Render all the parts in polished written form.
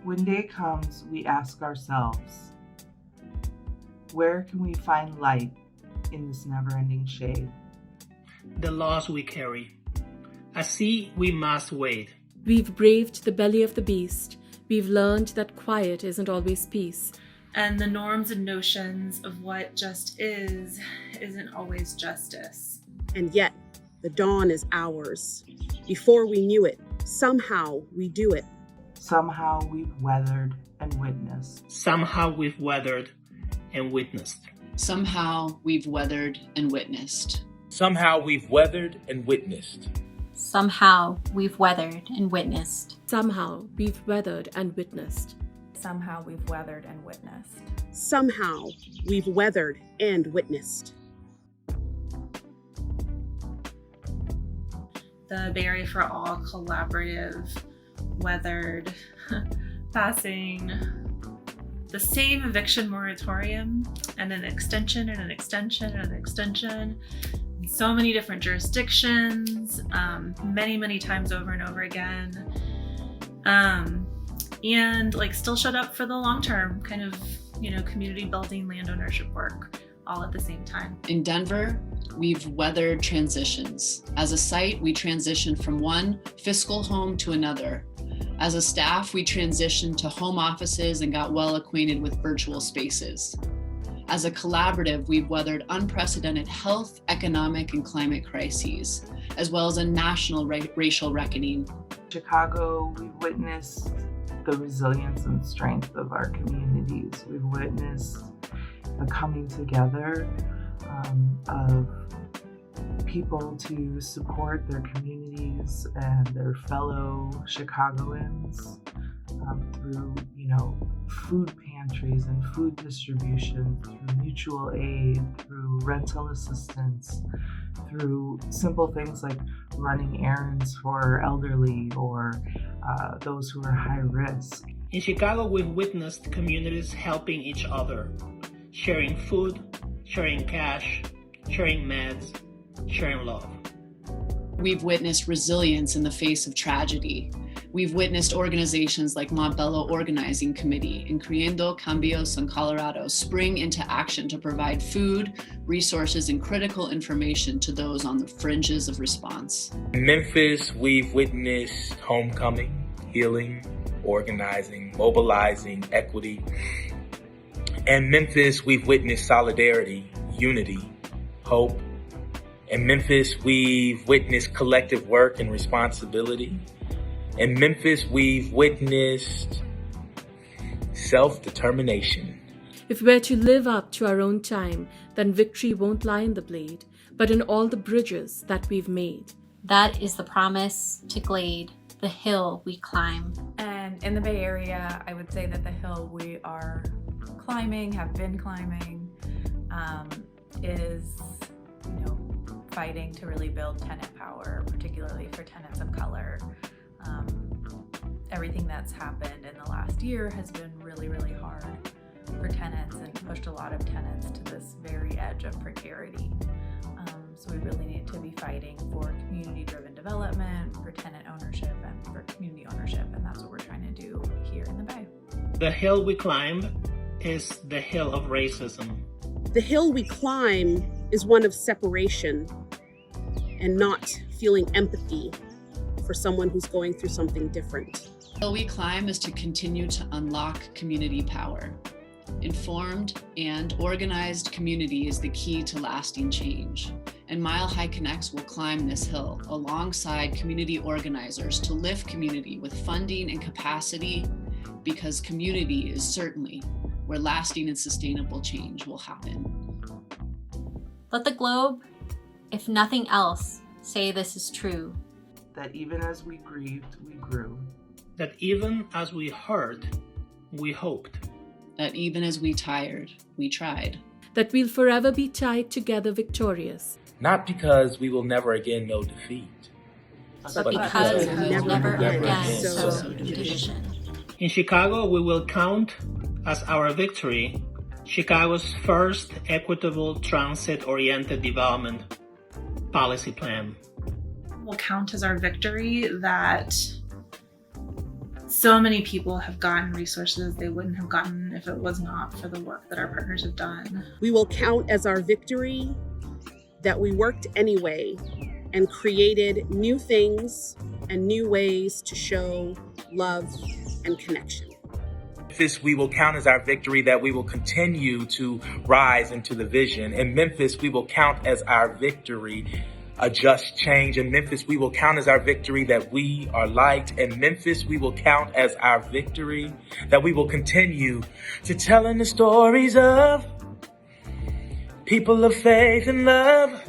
When day comes, we ask ourselves, where can we find light in this never-ending shade? The laws we carry. At sea, we must wade. We've braved the belly of the beast. We've learned that quiet isn't always peace. And the norms and notions of what just isn't always justice. And yet, the dawn is ours. Before we knew it, somehow we do it. Somehow we've weathered and witnessed. Somehow we've weathered and witnessed. Somehow we've weathered and witnessed. Somehow we've weathered and witnessed. Somehow we've weathered and witnessed. Somehow we've weathered and witnessed. Somehow we've weathered and witnessed. Somehow we've weathered and witnessed. The Bay Area for All collaborative weathered passing the same eviction moratorium and an extension and an extension and an extension in so many different jurisdictions, many times over and over again, and like still showed up for the long term kind of, community building, land ownership work all at the same time. In Denver, we've weathered transitions. As a site, we transitioned from one fiscal home to another. As a staff, we transitioned to home offices and got well acquainted with virtual spaces. As a collaborative, we've weathered unprecedented health, economic, and climate crises, as well as a national racial reckoning. Chicago, we've witnessed the resilience and strength of our communities. We've witnessed the coming together of people to support their communities and their fellow Chicagoans through, food pantries and food distribution, through mutual aid, through rental assistance, through simple things like running errands for elderly or those who are high risk. In Chicago, we've witnessed communities helping each other, sharing food, sharing cash, sharing meds, sharing love. We've witnessed resilience in the face of tragedy. We've witnessed organizations like Montbello Organizing Committee and Creyendo Cambios in Colorado spring into action to provide food, resources, and critical information to those on the fringes of response. In Memphis, we've witnessed homecoming, healing, organizing, mobilizing, equity. In Memphis, we've witnessed solidarity, unity, hope. In Memphis, we've witnessed collective work and responsibility. In Memphis, we've witnessed self-determination. If we're to live up to our own time, then victory won't lie in the blade, but in all the bridges that we've made. That is the promise to Glade, the hill we climb. And in the Bay Area, I would say that the hill we are climbing, have been climbing, is, fighting to really build tenant power, particularly for tenants of color. Everything that's happened in the last year has been really hard for tenants and pushed a lot of tenants to this very edge of precarity. So we really need to be fighting for community-driven development, for tenant ownership, and for community ownership, and that's what we're trying to do here in the Bay. The hill we climb is the hill of racism. The hill we climb is one of separation and not feeling empathy for someone who's going through something different. The hill we climb is to continue to unlock community power. Informed and organized community is the key to lasting change. And Mile High Connects will climb this hill alongside community organizers to lift community with funding and capacity, because community is certainly where lasting and sustainable change will happen. Let the globe, if nothing else, say this is true. That even as we grieved, we grew. That even as we heard, we hoped. That even as we tired, we tried. That we'll forever be tied together victorious. Not because we will never again know defeat, But because we will never again sow sow division. In Chicago, we will count as our victory Chicago's first equitable transit-oriented development policy plan. Will count as our victory that So many people have gotten resources they wouldn't have gotten if it was not for the work that our partners have done. We will count as our victory that we worked anyway and created new things and new ways to show love and connection. Memphis, we will count as our victory that we will continue to rise into the vision. In Memphis, we will count as our victory a just change. In Memphis, we will count as our victory that we are liked. In Memphis, we will count as our victory that we will continue to telling the stories of people of faith and love.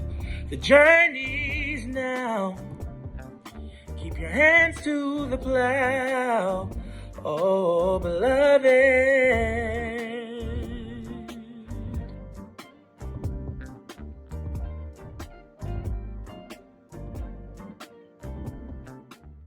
The journey's now. Keep your hands to the plow. Oh, beloved.